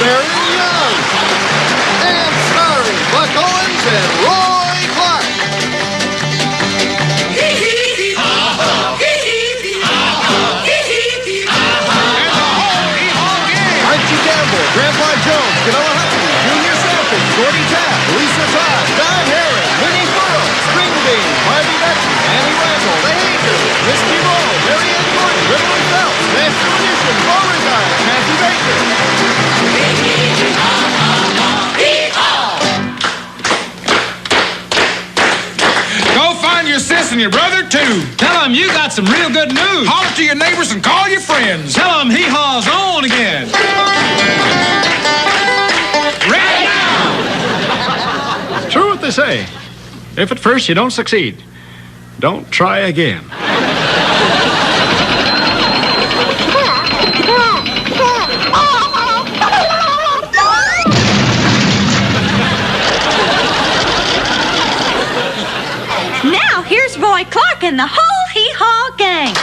very young. And starring Buck Owens and Roy Clark. Hee Hee Haw. Hee Hee Haw. Hee Hee Haw. And the whole Hee Haw gang. Archie Campbell, Grandpa Jones, Camilla Hudson, Junior Sampson, Shorty Tapp, Lisa Todd, Don Herron, Winnie Burrow, String Bean, Barbie Betsy, Annie Randall, The Hazers, Misty Roll, Mary Ann Gordon, Riverly Phelps, Master Edition, Beauregard, Kathy Baker. Go find your sis and your brother, too. Tell them you got some real good news. Holler to your neighbors and call your friends. Tell them Hee Haw's on again. Right now! It's true what they say. If at first you don't succeed, don't try again. Now here's Roy Clark and the whole Hee Haw gang.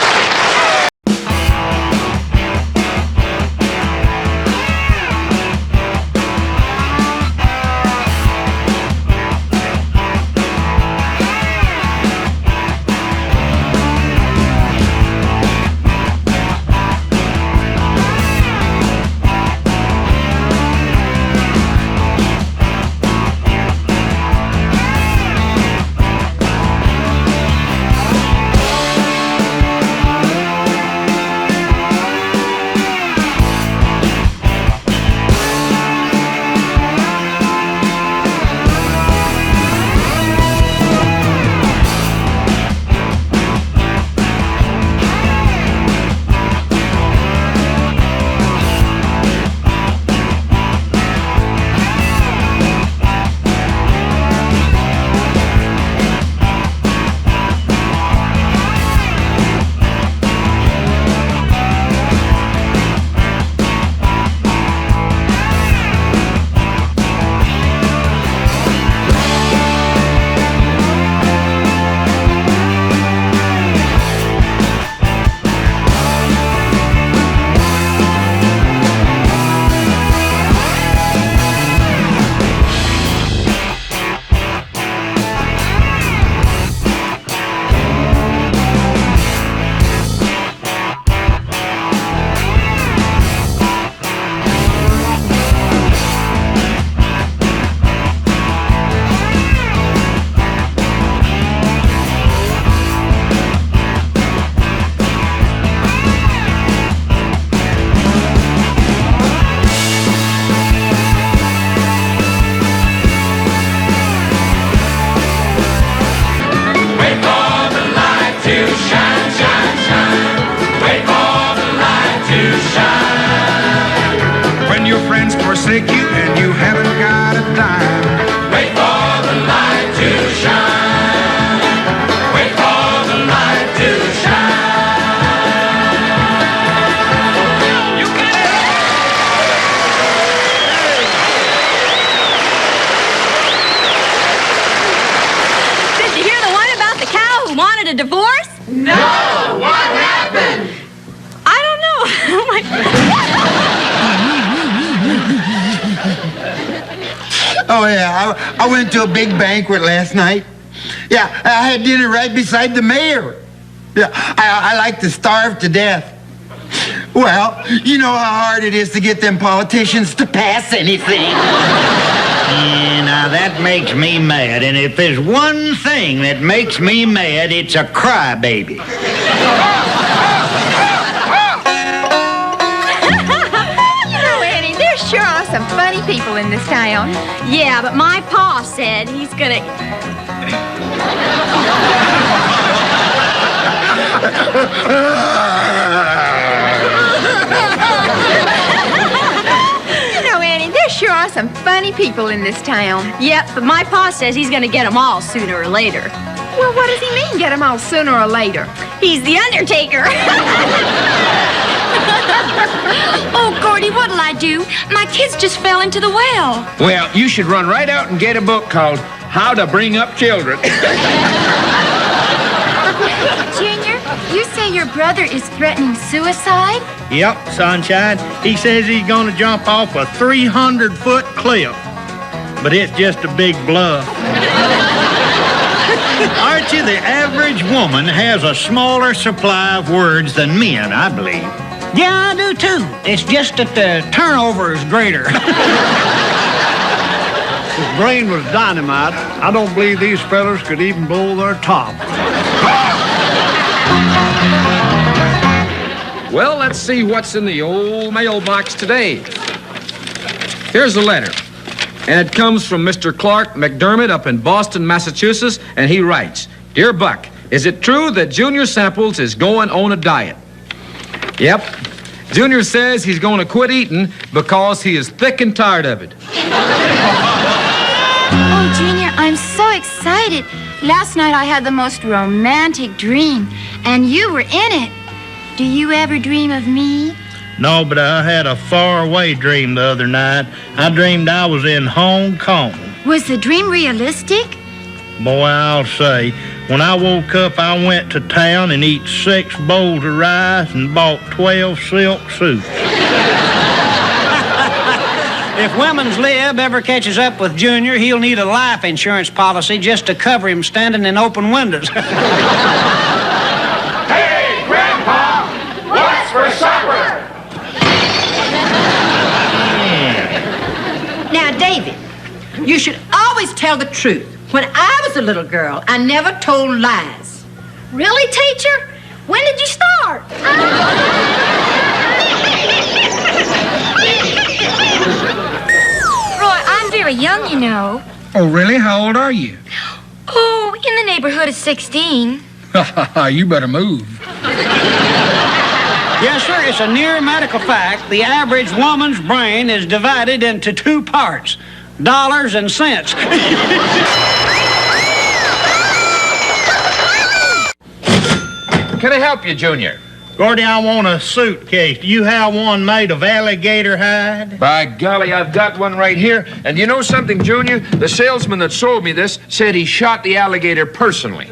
Your friends forsake you and you haven't got a dime. Wait for the light to shine. Wait for the light to shine. You get it! Did you hear the one about the cow who wanted a divorce? No! What happened? I don't know. Oh my Oh, yeah, I went to a big banquet last night. Yeah, I had dinner right beside the mayor. Yeah, I like to starve to death. Well, you know how hard it is to get them politicians to pass anything. Yeah, now that makes me mad, and if there's one thing that makes me mad, it's a crybaby. Sure are some funny people in this town. Yeah, but my pa said he's gonna... You know, Annie, there sure are some funny people in this town. Yep, but my pa says he's gonna get them all sooner or later. Well, what does he mean, get them all sooner or later? He's the Undertaker. Oh, Gordy, what'll I do? My kids just fell into the well. Well, you should run right out and get a book called How to Bring Up Children. Junior, you say your brother is threatening suicide? Yep, sunshine. He says he's gonna jump off a 300-foot cliff. But it's just a big bluff. Archie, the average woman has a smaller supply of words than men, I believe. Yeah, I do too. It's just that the turnover is greater. His brain was dynamite. I don't believe these fellas could even blow their top. Well, let's see what's in the old mailbox today. Here's a letter. And it comes from Mr. Clark McDermott up in Boston, Massachusetts, and he writes, Dear Buck, is it true that Junior Samples is going on a diet? Yep. Junior says he's going to quit eating because he is thick and tired of it. Oh, Junior, I'm so excited. Last night I had the most romantic dream, and you were in it. Do you ever dream of me? No, but I had a faraway dream the other night. I dreamed I was in Hong Kong. Was the dream realistic? Boy, I'll say, when I woke up, I went to town and eat 6 bowls of rice and bought 12 silk suits. If Women's Lib ever catches up with Junior, he'll need a life insurance policy just to cover him standing in open windows. Hey, Grandpa, what's for supper? Now, David, you should always tell the truth. When I was a little girl, I never told lies. Really, teacher? When did you start? Roy, I'm very young, you know. Oh, really? How old are you? Oh, in the neighborhood of 16. You better move. Yes, sir, it's a near medical fact. The average woman's brain is divided into 2 parts, dollars and cents. Can I help you, Junior? Gordy, I want a suitcase. Do you have one made of alligator hide? By golly, I've got one right here. And you know something, Junior? The salesman that sold me this said he shot the alligator personally.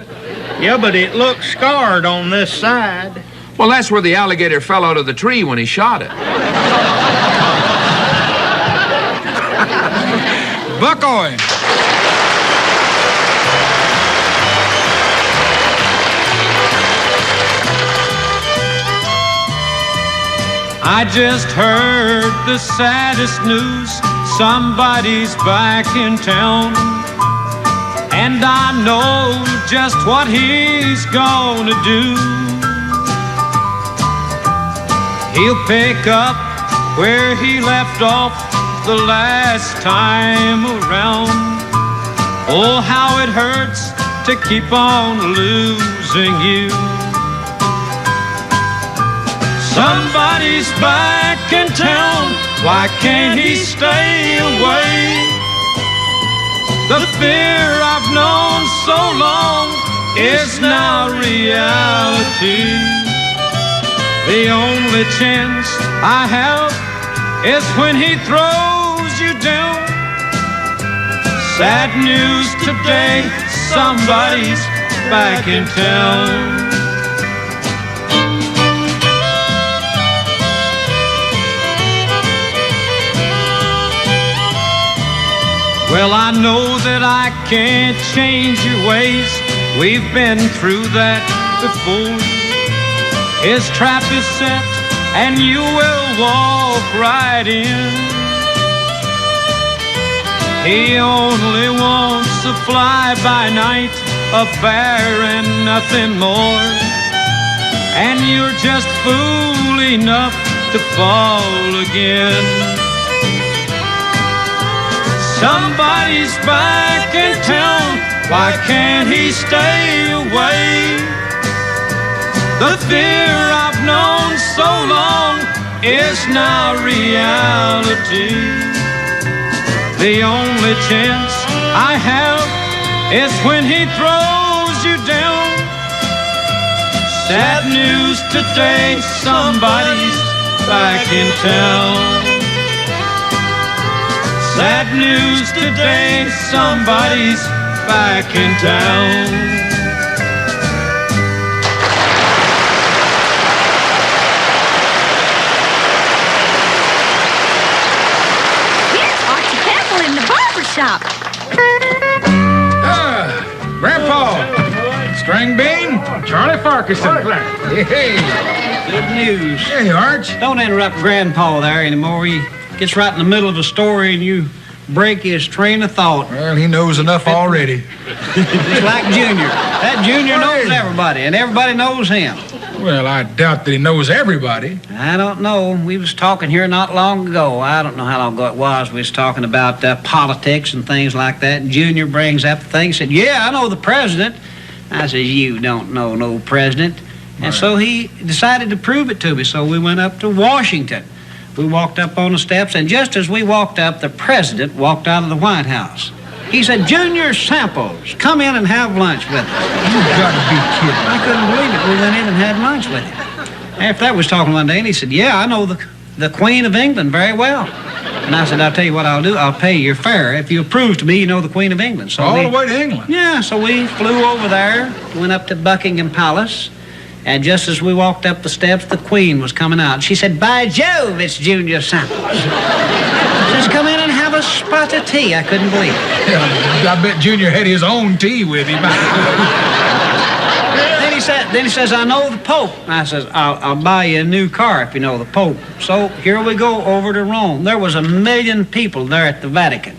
Yeah, but it looks scarred on this side. Well, that's where the alligator fell out of the tree when he shot it. Buck oil. I just heard the saddest news. Somebody's back in town. And I know just what he's gonna do. He'll pick up where he left off the last time around. Oh, how it hurts to keep on losing you. Somebody's back in town, why can't he stay away? The fear I've known so long is now reality. The only chance I have is when he throws you down. Sad news today, somebody's back in town. Well, I know that I can't change your ways. We've been through that before. His trap is set and you will walk right in. He only wants a fly-by-night affair and nothing more. And you're just fool enough to fall again. Somebody's back in town, why can't he stay away? The fear I've known so long is now reality. The only chance I have is when he throws you down. Sad news today, somebody's back in town. Sad news today, somebody's back in town. shop. Grandpa, String Bean, Charlie Farquharson. Hey. Good news. Hey, Arch. Don't interrupt Grandpa there anymore. He gets right in the middle of a story and you break his train of thought. Well, he knows enough already. Just like Junior. That Junior knows everybody, and everybody knows him. Well, I doubt that he knows everybody. I don't know. We was talking here not long ago. I don't know how long ago it was. We was talking about politics and things like that. And Junior brings up the thing. He said, yeah, I know the president. I said, you don't know no president. And so he decided to prove it to me. So we went up to Washington. We walked up on the steps, and just as we walked up, the president walked out of the White House. He said, Junior Samples, come in and have lunch with us. You gotta be kidding. I couldn't believe it. We went in and had lunch with him. After that, we was talking one day, and he said, yeah, I know the Queen of England very well. And I said, I'll tell you what I'll do. I'll pay your fare if you prove to me you know the Queen of England. So all the way to England? Yeah, so we flew over there, went up to Buckingham Palace, and just as we walked up the steps, the Queen was coming out. She said, by Jove, it's Junior Samples. Just come in and have a spot of tea. I couldn't believe it. Yeah, I bet Junior had his own tea with him. Then he says, I know the Pope. I says, I'll buy you a new car if you know the Pope. So here we go over to Rome. There was 1 million people there at the Vatican.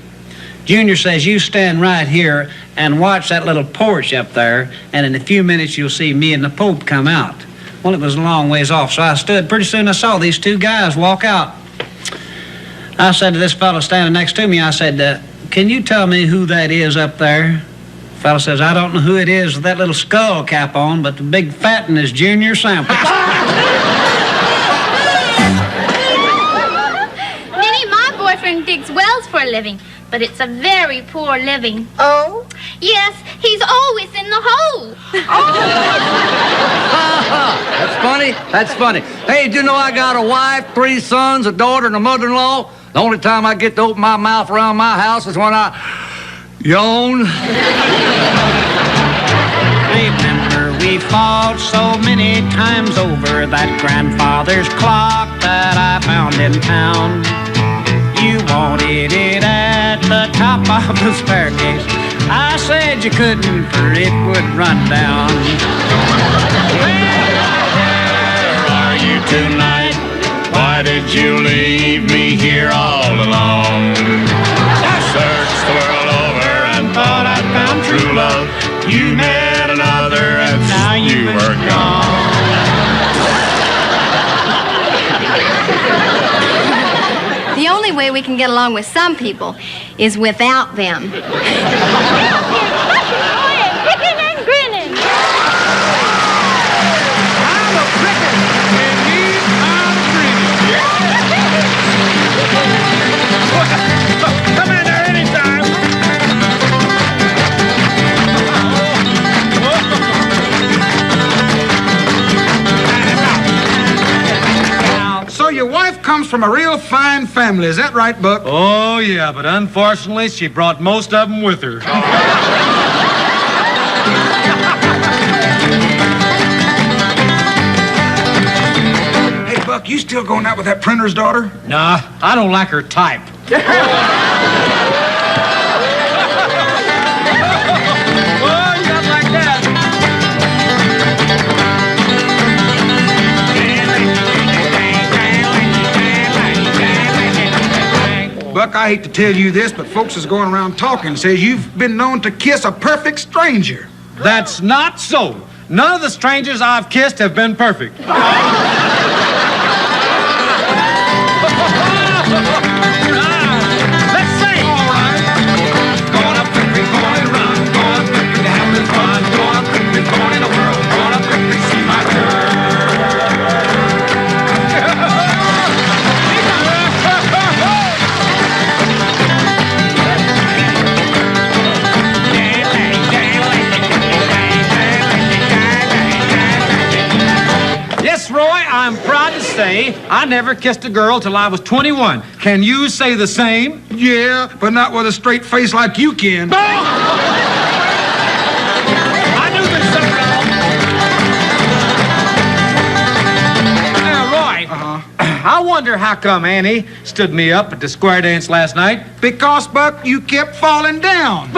Junior says, you stand right here and watch that little porch up there, and in a few minutes you'll see me and the Pope come out. Well, it was a long ways off, so I stood. Pretty soon I saw these two guys walk out. I said to this fellow standing next to me, I said, can you tell me who that is up there? The fellow says, I don't know who it is with that little skull cap on, but the big fat one is Junior Samples. Minnie, my boyfriend digs wells for a living, but it's a very poor living. Oh? Yes, he's always in the hole. That's funny. That's funny. Hey, do you know I got a wife, 3 sons, a daughter, and a mother-in-law? The only time I get to open my mouth around my house is when I yawn. Remember, we fought so many times over that grandfather's clock that I found in town. You wanted it at the top of the staircase. I said you couldn't, for it would run down. Where are you tonight? Why did you leave me here all alone? I searched the world over and thought I'd found true love. You met another and now you were gone. The only way we can get along with some people is without them. Kicking and grinning. I'm a cricket, and I'm grinning. Come in there anytime. So your wife comes from a real fine family, is that right, Buck? Oh, yeah, but unfortunately, she brought most of them with her. Hey, Buck, you still going out with that printer's daughter? Nah, I don't like her type. Buck, I hate to tell you this, but folks is going around talking. Says you've been known to kiss a perfect stranger. That's not so. None of the strangers I've kissed have been perfect. Let's sing. All right. Going up country, going run. Going up country to have fun. Going up country, going in the world. Going up country, see my girl. Yes, Roy, I'm proud to say I never kissed a girl till I was 21. Can you say the same? Yeah, but not with a straight face like you can. I knew there's something wrong. Roy, I wonder how come Annie stood me up at the square dance last night. Because, Buck, you kept falling down.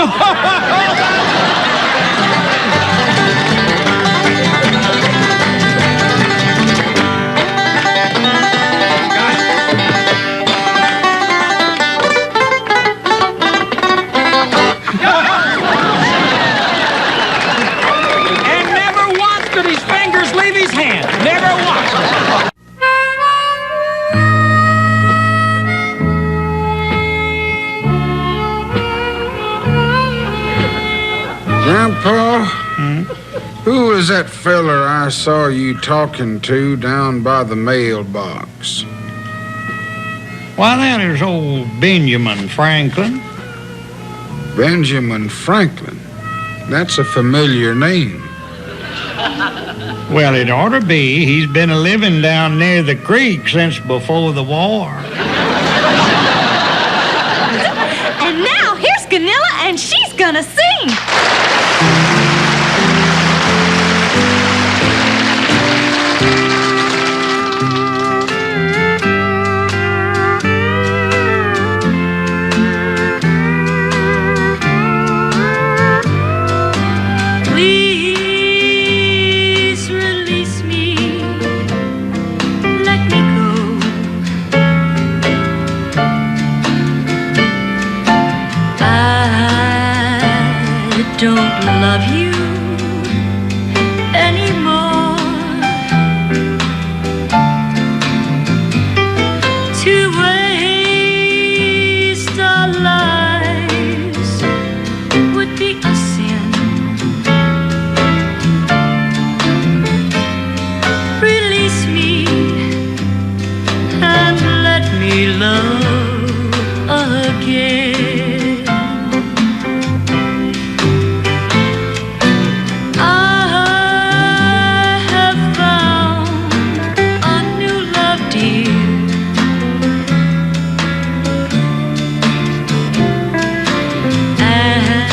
And never once could his fingers leave his hand. Never once. Grandpa, who was that feller I saw you talking to down by the mailbox? Why, that is old Benjamin Franklin. Benjamin Franklin? That's a familiar name. Well, it ought to be. He's been a living down near the creek since before the war. And now here's Ganilla, and she's gonna sing. Please release me, let me go. I don't love you anymore. To waste our lives would be a sin. Release me and let me love again. I have found a new love, dear. And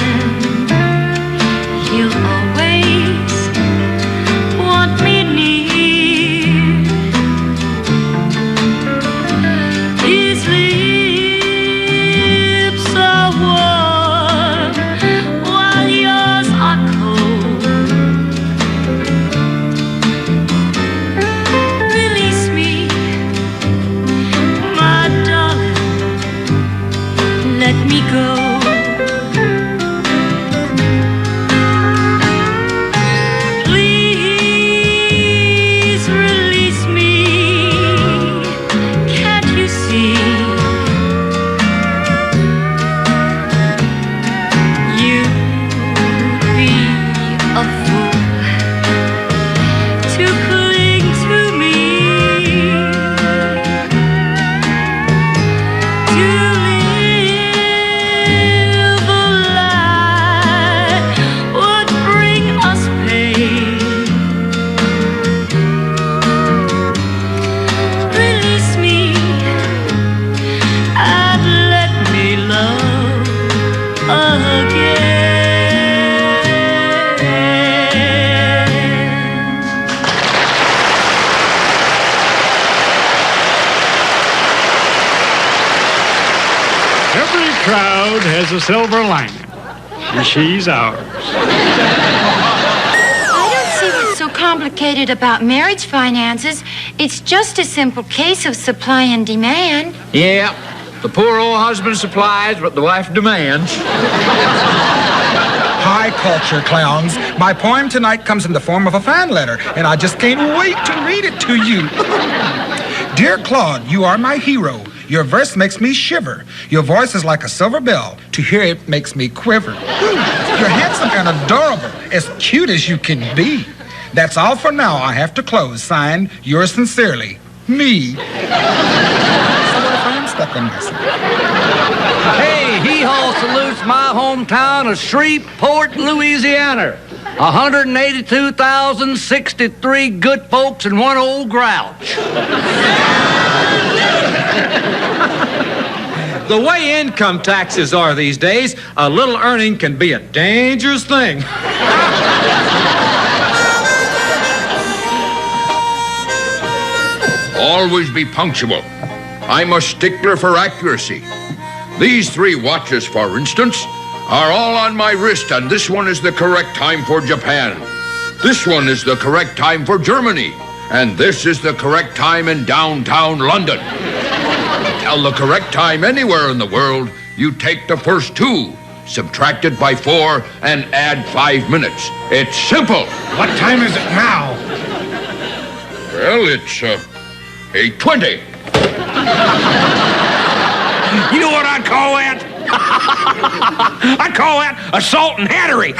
you'll always want me near. His lips are warm while yours are cold. Release me, my darling, let me go. Please release me. Can't you see? You'd be a fool to cling to me. To live a lie would bring us pain. Release me and let me love again. Every crowd has a silver lining, and she's ours. I don't see what's so complicated about marriage finances. It's just a simple case of supply and demand. Yeah, the poor old husband supplies what the wife demands. High culture, clowns. My poem tonight comes in the form of a fan letter, and I just can't wait to read it to you. Dear Claude, you are my hero. Your verse makes me shiver. Your voice is like a silver bell. To hear it makes me quiver. You're handsome and adorable, as cute as you can be. That's all for now. I have to close. Signed, yours sincerely, me. So what if I'm stuck on this? Hey, Hee Haw salutes my hometown of Shreveport, Louisiana. 182,063 good folks and one old grouch. The way income taxes are these days, a little earning can be a dangerous thing. Always be punctual. I'm a stickler for accuracy. These 3 watches, for instance, are all on my wrist, and this one is the correct time for Japan. This one is the correct time for Germany, and this is the correct time in downtown London. Tell the correct time anywhere in the world, you take the first 2, subtract it by 4, and add 5 minutes. It's simple. What time is it now? Well, it's 8:20. You know what I call that? I call that assault and hattery.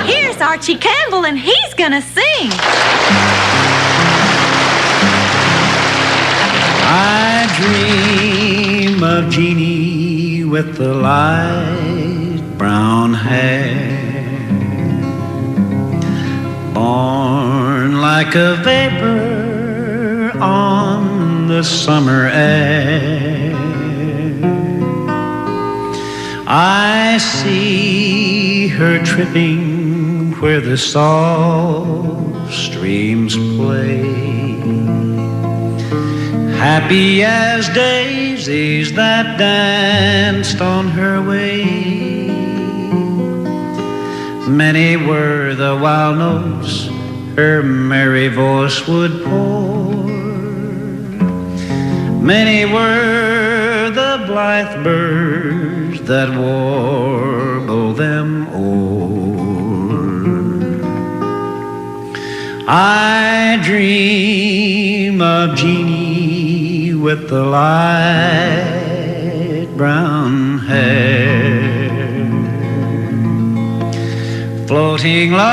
Here's Archie Campbell, and he's gonna sing. I dream of Jeannie with the light brown hair, born like a vapor on the summer air. I see her tripping where the soft streams play, happy as daisies that danced on her way. Many were the wild notes her merry voice would pour, many were the blithe birds that warble them o'er. I dream of Jeannie with the light brown hair, floating like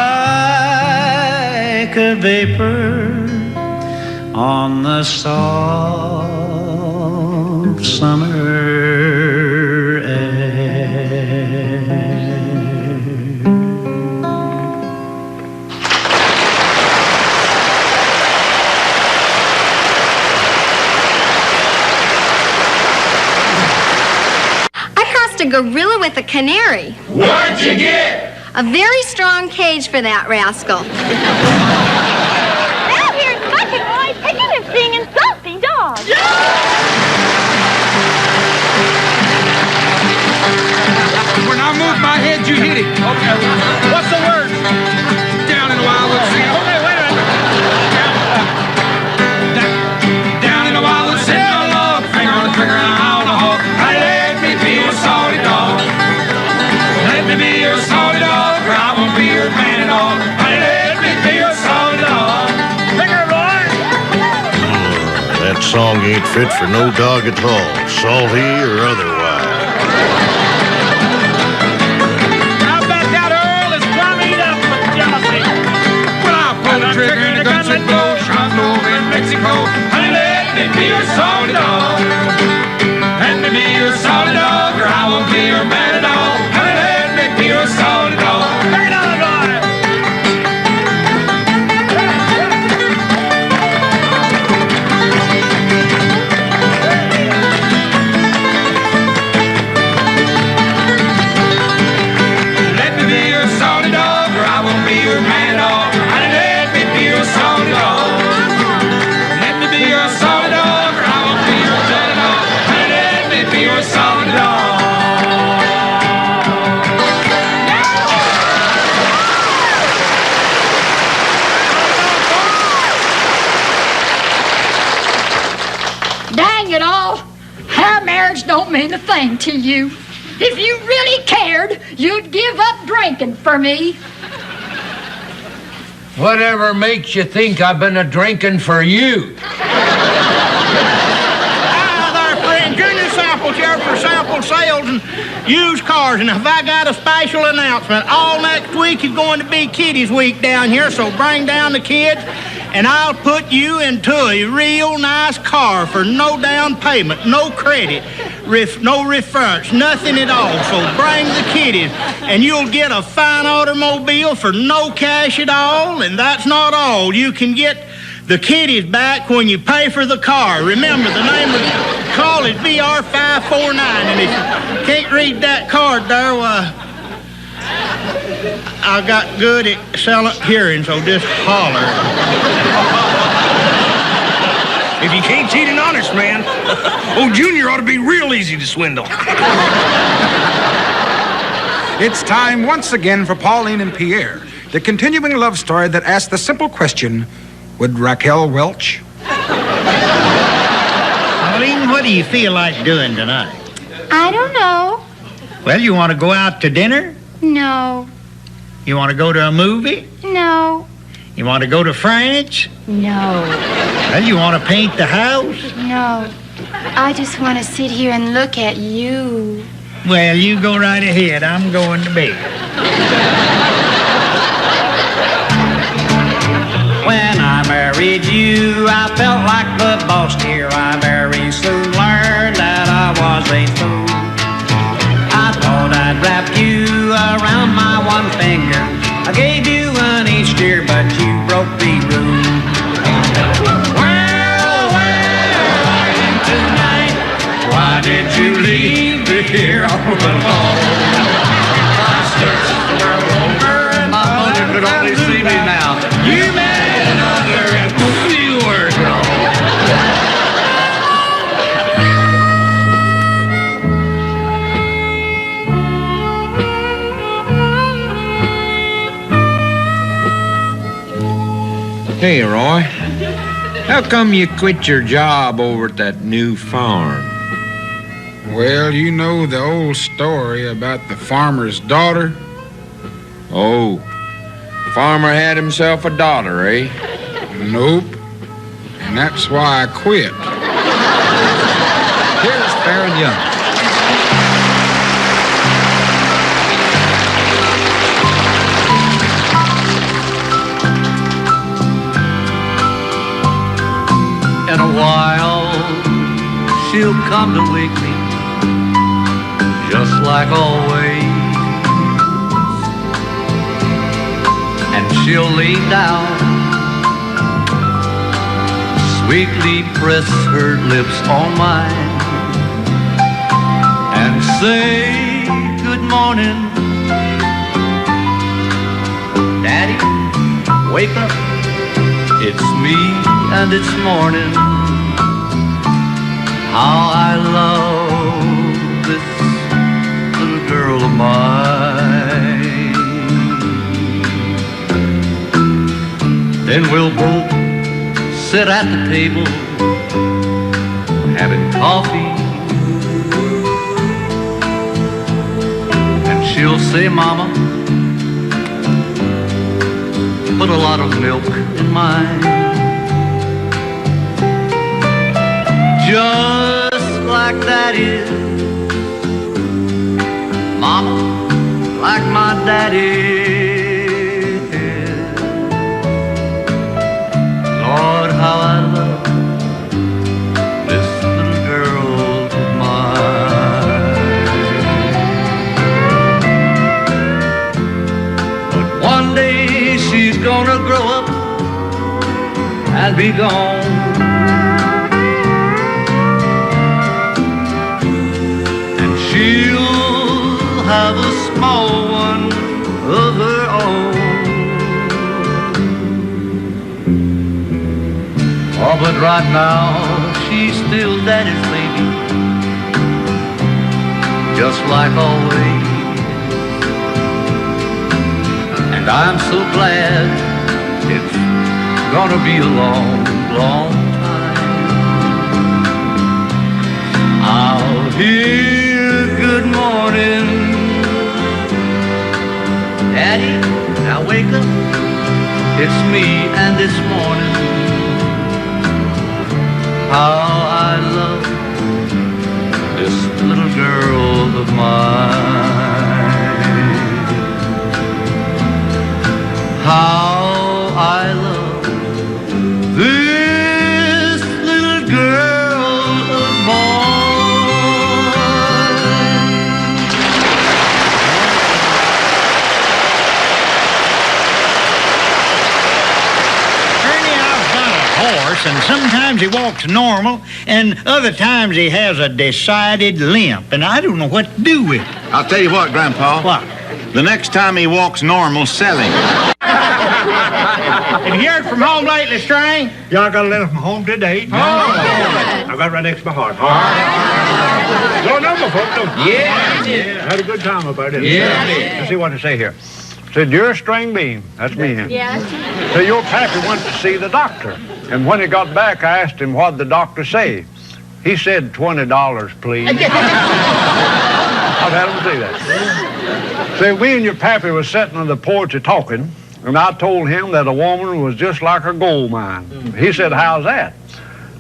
a vapor on the soft summer air. I crossed a gorilla with a canary. What'd you get? A very strong cage for that rascal. Now here's Country Boy taking and singing Saucy Dog. When I move my head, you hit it. Okay. What's the word? Down in the wildwood city. Okay, wait a minute. Down in the wildwood city, my love, finger on the trigger and I on the hog. Let me be your salty dog. Let me be your salty dog, or I won't be your man at all. Let me be your salty dog. Finger, boy. That song ain't fit for no dog at all, salty or otherwise. Trigger in a gunshot blow, shot over in Mexico. Honey, let me be your salty dog. Let me be your salty dog, or I won't be your man at all. Honey, let me be your salty dog. Bring it on, Let me be your salty dog, or I won't be your man at all. Honey, let me be your salty dog. Let me be your salty dog, or I won't be your jelly dog. Honey, let me be your salty dog. Dang it all! Our marriage don't mean a thing to you. If you really cared, you'd give up drinking for me. Whatever makes you think I've been a-drinking for you? Hi there, friend. Junior Samples here for sample sales and used cars. And have I got a special announcement? All next week is going to be Kiddies Week down here, so bring down the kids, and I'll put you into a real nice car for no down payment, no credit, no reference, nothing at all. So bring the kiddies, and you'll get a fine automobile for no cash at all. And that's not all. You can get the kiddies back when you pay for the car. Remember, the name of the call is BR549, and if you can't read that card there, I got good at selling hearing, so just holler. If you can't cheat an honest man, old Junior ought to be real easy to swindle. It's time once again for Pauline and Pierre, the continuing love story that asks the simple question, would Raquel welch? Pauline, what do you feel like doing tonight? I don't know. Well, you want to go out to dinner? No. You want to go to a movie? No. You want to go to France? No. Well, you want to paint the house? No. I just want to sit here and look at you. Well, you go right ahead. I'm going to bed. When I married you, I felt like the boss dear. I very soon learned that I was a fool. I thought I'd wrap you around my one finger. I gave you an each year, but you broke the rule. Well, where are you tonight? Why did you leave me here all alone? I searched the world over and my mother could only see me now. You met another and you were gone. Hey, Roy. How come you quit your job over at that new farm? Well, you know the old story about the farmer's daughter. Oh, the farmer had himself a daughter, eh? Nope. And that's why I quit. Here's Fair and Young. In a while, she'll come to wake me, just like always. And she'll lean down, sweetly press her lips on mine, and say, good morning. Daddy, wake up. It's me and it's morning. How I love this little girl of mine. Then we'll both sit at the table, having coffee. And she'll say, Mama, put a lot of milk in mine. Just like that is, Mama, like my daddy. Lord, how I love this little girl of mine. But one day she's gonna grow up and be gone. She'll have a small one of her own. Oh, but right now she's still daddy's baby, just like always. And I'm so glad it's gonna be a long, long time. I'll hear good morning, Daddy, now wake up. It's me and this morning. How I love this little girl of mine. How I love this little girl of mine. And sometimes he walks normal, and other times he has a decided limp, and I don't know what to do with it. I'll tell you what, Grandpa. What? The next time he walks normal, sell him. Have you heard from home lately, String? Yeah, I got a letter from home today. Oh, I got it right next to my heart. Your number, folks, don't you? Yeah, I did. Had a good time about it. Yeah, I did. Let's see what to say here. Said, "Dear String Bean," that's me. Yes. So your pappy went to see the doctor. And when he got back, I asked him what the doctor say. He said, $20, please. I've had him say that. So we and your pappy was sitting on the porch talking, and I told him that a woman was just like a gold mine. He said, "How's that?"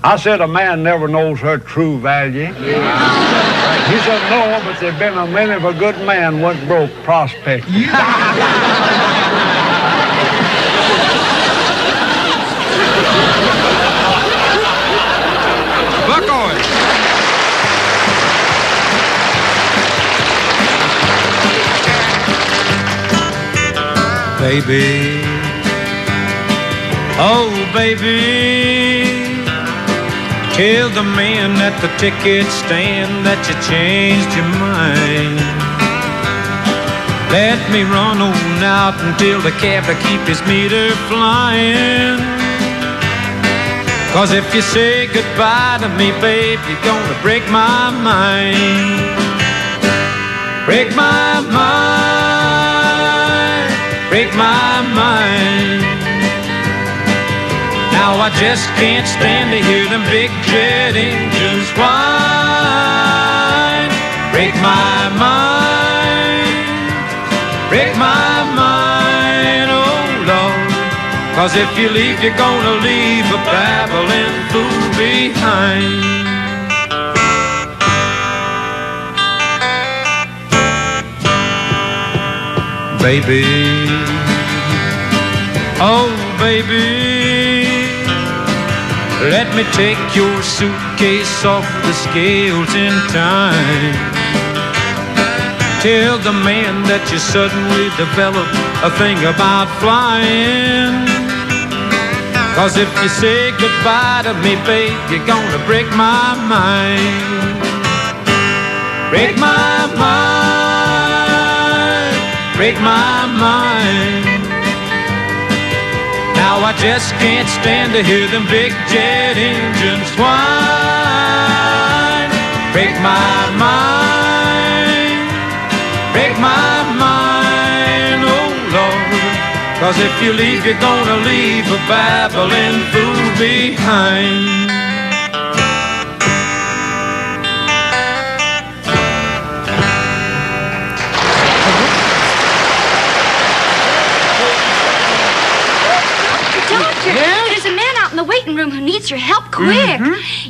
I said, "A man never knows her true value." He said, "No, but there's been a many of a good man went broke prospecting." Buck oil. Baby, oh baby, tell the man at the ticket stand that you changed your mind. Let me run on out until the cab to keep his meter flying. 'Cause if you say goodbye to me, babe, you're gonna break my mind. Break my mind, break my mind. Now I just can't stand to hear them big jet engines whine. Break my mind, break my mind, oh Lord. 'Cause if you leave, you're gonna leave a babbling fool behind. Baby, oh baby, let me take your suitcase off the scales in time. Tell the man that you suddenly developed a thing about flying. 'Cause if you say goodbye to me, babe, you're gonna break my mind. Break my mind, break my mind. Now I just can't stand to hear them big jet engines whine. Break my mind, break my mind, oh Lord. 'Cause if you leave, you're gonna leave a babbling fool behind. Doctor, there's a man out in the waiting room who needs your help quick.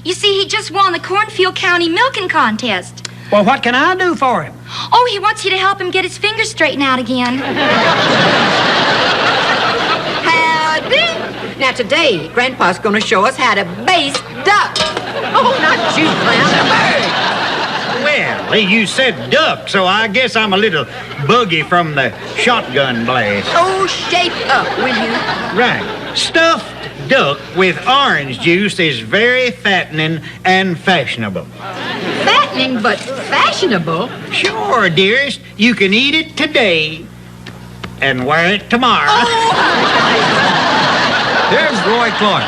You see, he just won the Cornfield County milking contest. Well, what can I do for him? Oh, he wants you to help him get his fingers straightened out again. Howdy. Now today, Grandpa's gonna show us how to baste duck. Oh, not you, clown, a bird. Well, you said duck, so I guess I'm a little buggy from the shotgun blast. Oh, shape up, will you? Right. Stuffed duck with orange juice is very fattening and fashionable. Fattening, but fashionable? Sure, dearest. You can eat it today and wear it tomorrow. There's Roy Clark.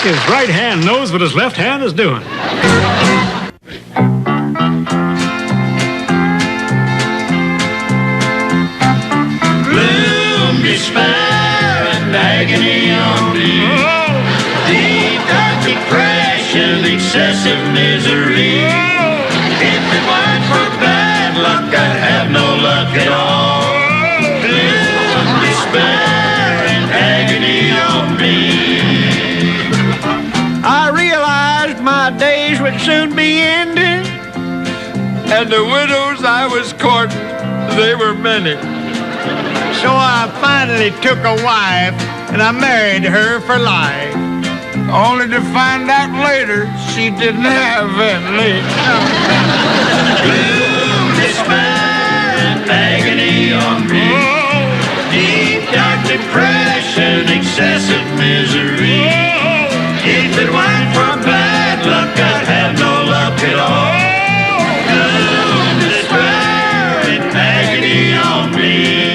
His right hand knows what his left hand is doing. Gloom, despair, and agony on me. Deep dark depression, excessive misery. If it weren't for bad luck, I'd have no luck at all. Gloom, despair, and agony on me. I realized my days would soon be ending, And the widows I was courting, they were many. so I finally took a wife and I married her for life. Only to find out later she didn't have any. Gloom, despair, and agony on me. Deep dark depression, excessive misery. If it weren't for bad luck, I'd have no luck at all. Gloom, despair, and agony on me.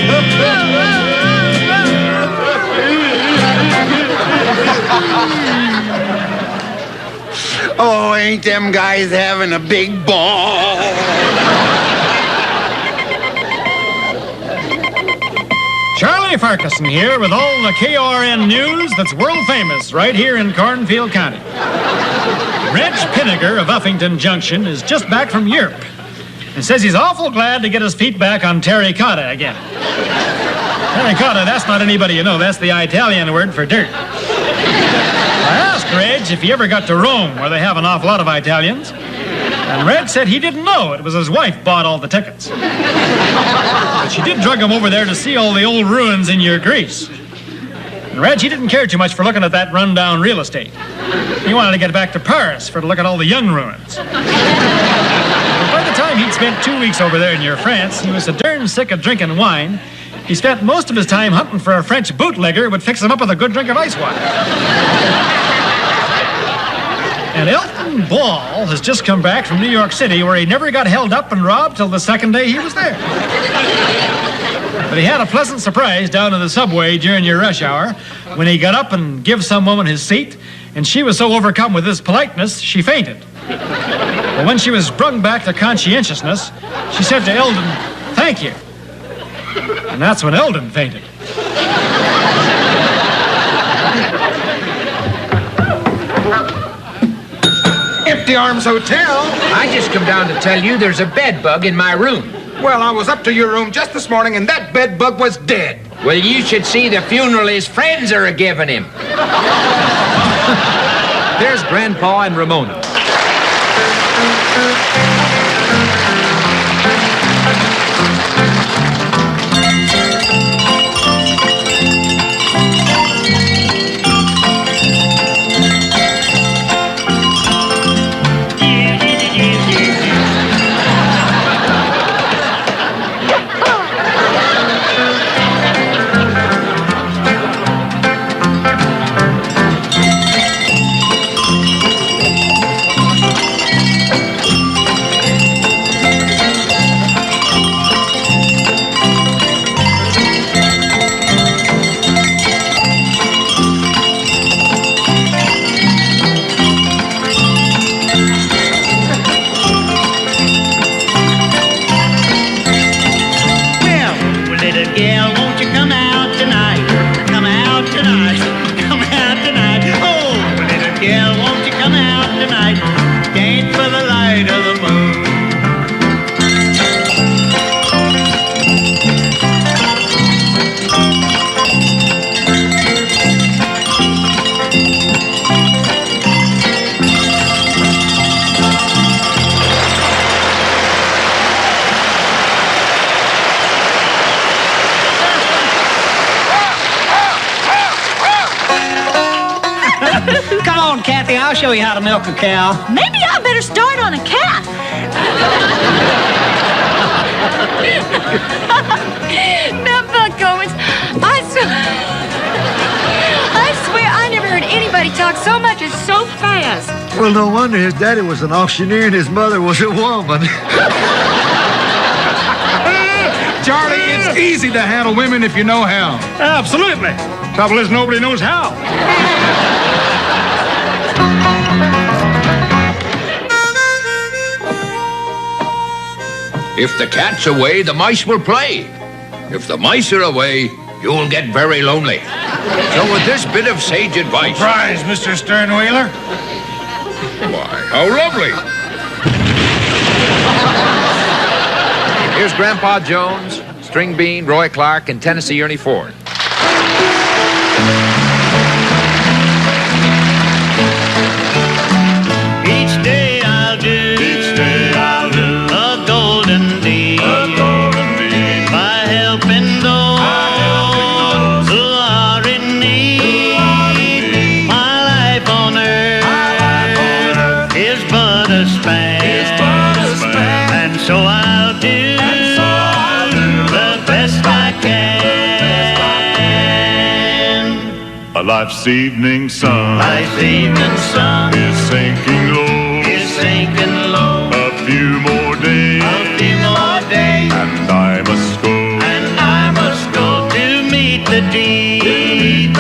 Oh, ain't them guys having a big ball? Charlie Farquharson here with all the KRN news that's world famous right here in Cornfield County. Reg Pinniger of Uffington Junction is just back from Europe and says he's awful glad to get his feet back on terracotta again. Terracotta, that's not anybody you know. That's the Italian word for dirt. I asked Reg if he ever got to Rome, where they have an awful lot of Italians, and Reg said he didn't know. It was his wife bought all the tickets. But she did drug him over there to see all the old ruins in your Greece. And Reg, he didn't care too much for looking at that rundown real estate. He wanted to get back to Paris for to look at all the young ruins. But by the time he'd spent 2 weeks over there in your France, he was so darn sick of drinking wine, he spent most of his time hunting for a French bootlegger who would fix him up with a good drink of ice water. And Elton Ball has just come back from New York City, where he never got held up and robbed till the second day he was there. But he had a pleasant surprise down in the subway during your rush hour when he got up and give some woman his seat, and she was so overcome with his politeness, she fainted. But when she was brung back to conscientiousness, she said to Eldon, "Thank you." And that's when Eldon fainted. Empty Arms Hotel. I just come down to tell you there's a bed bug in my room. Well, I was up to your room just this morning, and that bed bug was dead. Well, you should see the funeral his friends are a-giving him. There's Grandpa and Ramona. Come on, Kathy, I'll show you how to milk a cow. Maybe I better start on a cat. Now, Buck Owens, I swear I never heard anybody talk so much and so fast. Well, no wonder his daddy was an auctioneer and his mother was a woman. Charlie, it's easy to handle women if you know how. Absolutely. Trouble is, nobody knows how. If the cat's away, the mice will play. If the mice are away, you'll get very lonely. So with this bit of sage advice... Surprise, Mr. Sternwheeler. Why, how lovely. Here's Grandpa Jones, String Bean, Roy Clark, and Tennessee Ernie Ford. Each day I'll do a golden deed by helping those who are in need. My life on earth is but a span, and so I'll do the best I can. Life's evening sun is sinking low. A few more days, and I must go to meet the deed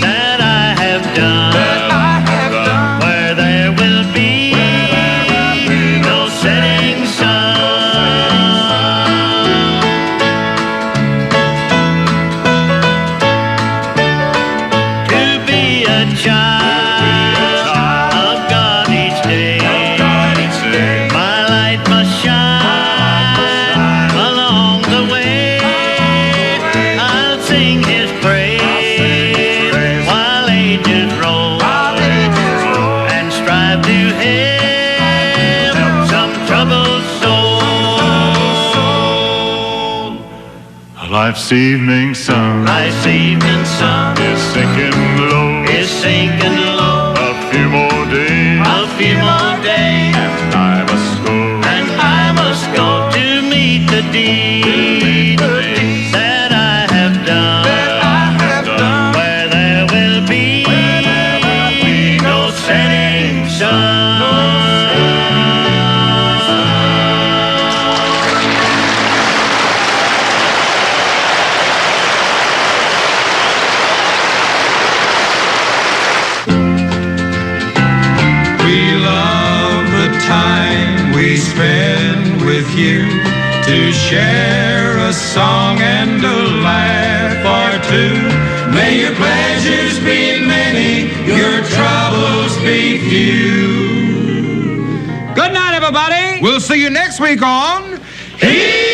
that I have done, where there will be no setting sun. To be a child of God each day, my light must shine along the way. I'll sing His praise while ages roll, and strive to help some troubled soul. Life's evening sun is sinking low. A few more days, and I must go to meet the deed that I have done, where there will be no setting sun. We love the time we spend with you, to share a song and a laugh or two. May your pleasures be many, your troubles be few. Good night, everybody. We'll see you next week on Hee